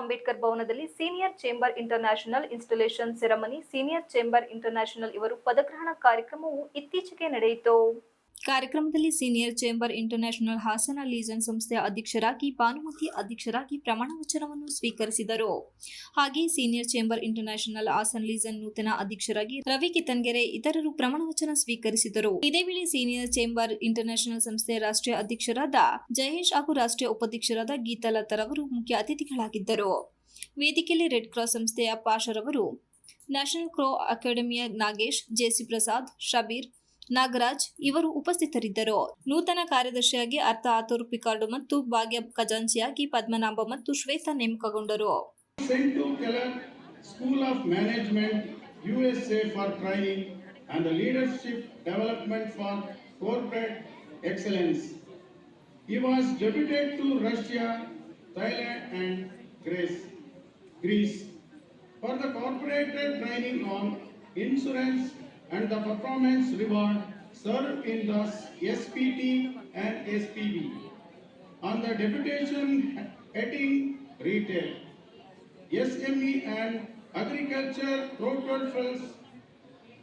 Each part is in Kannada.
ಅಂಬೇಡ್ಕರ್ ಭವನದಲ್ಲಿ senior chamber international installation ceremony senior chamber international ಇವರು ಪದಗ್ರಹಣ ಕಾರ್ಯಕ್ರಮವು ಇತ್ತೀಚೆಗೆ ನಡೆಯಿತು. ಕಾರ್ಯಕ್ರಮದಲ್ಲಿ senior chamber international Hassan legion ಸಂಸ್ಥೆಯ ಅಧ್ಯಕ್ಷರಾಗಿ ಭಾನುಮತಿ ಅಧ್ಯಕ್ಷರಾಗಿ ಪ್ರಮಾಣ ವಚನವನ್ನು ಸ್ವೀಕರಿಸಿದರು. ಹಾಗೆ senior chamber international Hassan legion ನೂತನ ಅಧ್ಯಕ್ಷರಾಗಿ ರವಿ ಕಿತ್ತನ್ಗೆರೆ ಇತರರು ಪ್ರಮಾಣ ವಚನ ಸ್ವೀಕರಿಸಿದರು. ಇದೇ ವೇಳೆ ಸೀನಿಯರ್ ಚೇಂಬರ್ ಇಂಟರ್ನ್ಯಾಷನಲ್ ಸಂಸ್ಥೆಯ ರಾಷ್ಟ್ರೀಯ ಅಧ್ಯಕ್ಷರಾದ ಜಯೇಶ್ ಹಾಗೂ ರಾಷ್ಟ್ರೀಯ ಉಪಾಧ್ಯಕ್ಷರಾದ ಗೀತಾ ಲತಾರವರು ಮುಖ್ಯ ಅತಿಥಿಗಳಾಗಿದ್ದರು. ವೇದಿಕೆಯಲ್ಲಿ ರೆಡ್ ಕ್ರಾಸ್ ಸಂಸ್ಥೆಯ ಪಾಷರವರು, ನ್ಯಾಷನಲ್ ಕ್ರೋ ಅಕಾಡೆಮಿಯ ನಾಗೇಶ್, ಜೆಸಿ ಪ್ರಸಾದ್, ಶಬೀರ್, ನಾಗರಾಜ್ ಇವರು ಉಪಸ್ಥಿತರಿದ್ದರು. ನೂತನ ಕಾರ್ಯದರ್ಶಿಯಾಗಿ ಅರ್ಥ ಆತೂರು ಪಿಕಾರ್ಡು ಮತ್ತು ಭಾಗ್ಯ ಖಜಾಂಚಿಯಾಗಿ ಪದ್ಮನಾಭ ಮತ್ತು Shweta ನೇಮಕಗೊಂಡರು. Sent to Keller School of Management, USA for training and the leadership development for corporate excellence. He was deputed to Russia, Thailand and Greece for the corporate training on insurance and the performance reward served in the SPT and SPB. On the deputation heading retail, SME and agriculture portfolios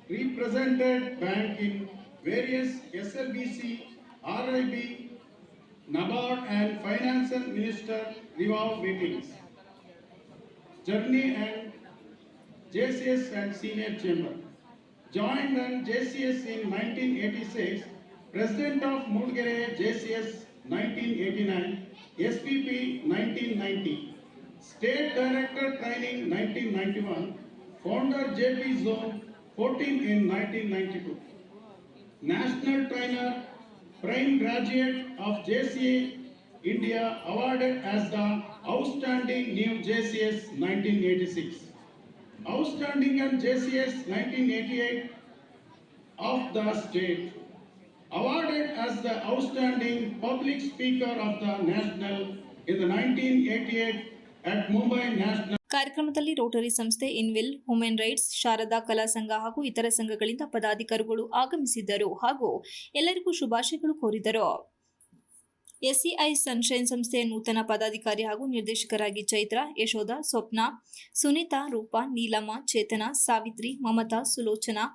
represented bank in various SLBC, RIB, NABARD and Finance Minister Review meetings. Journey and JCS and Senior Chamber. Joined in JCS in 1986, President of Mudgere JCS 1989, SPP 1990, State Director Training 1991, Founder JP Zone 14 in 1992, National Trainer, Prime Graduate of JCA India awarded as the Outstanding New JCS 1986. Outstanding and JCS 1988 of the state, awarded as the Outstanding Public Speaker of the National in the 1988 at Mumbai National. ಕಾರ್ಯಕ್ರಮದಲ್ಲಿ ರೋಟರಿ ಸಂಸ್ಥೆ, ಇನ್ವಿಲ್, ಹ್ಯೂಮನ್ ರೈಟ್ಸ್, ಶಾರದಾ ಕಲಾ ಸಂಘ ಹಾಗೂ ಇತರ ಸಂಘಗಳಿಂದ ಪದಾಧಿಕಾರಿಗಳು ಆಗಮಿಸಿದ್ದರು ಹಾಗೂ ಎಲ್ಲರಿಗೂ ಶುಭಾಶಯಗಳು ಕೋರಿದರು. ಎಸ್ಸಿಐ ಸನ್ಶೈನ್ ಸಂಸ್ಥೆಯ ನೂತನ ಪದಾಧಿಕಾರಿ ಹಾಗೂ ನಿರ್ದೇಶಕರಾಗಿ ಚೈತ್ರ, ಯಶೋಧ, ಸ್ವಪ್ನ, ಸುನೀತಾ, ರೂಪಾ, ನೀಲಮ್ಮ, ಚೇತನ, ಸಾವಿತ್ರಿ, ಮಮತಾ, ಸುಲೋಚನಾ,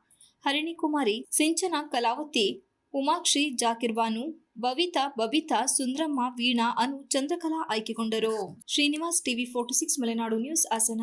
ಹರಿಣಿಕುಮಾರಿ, ಸಿಂಚನ, ಕಲಾವತಿ, ಉಮಾಕ್ಷಿ, ಜಾಕಿರ್ ಬಾನು, ಬಬಿತಾ, ಸುಂದ್ರಮ್ಮ, ವೀಣಾ, ಅನು, ಚಂದ್ರಕಲಾ ಆಯ್ಕೆಗೊಂಡರು. Srinivas, TV 46 Malenadu news, Hassan.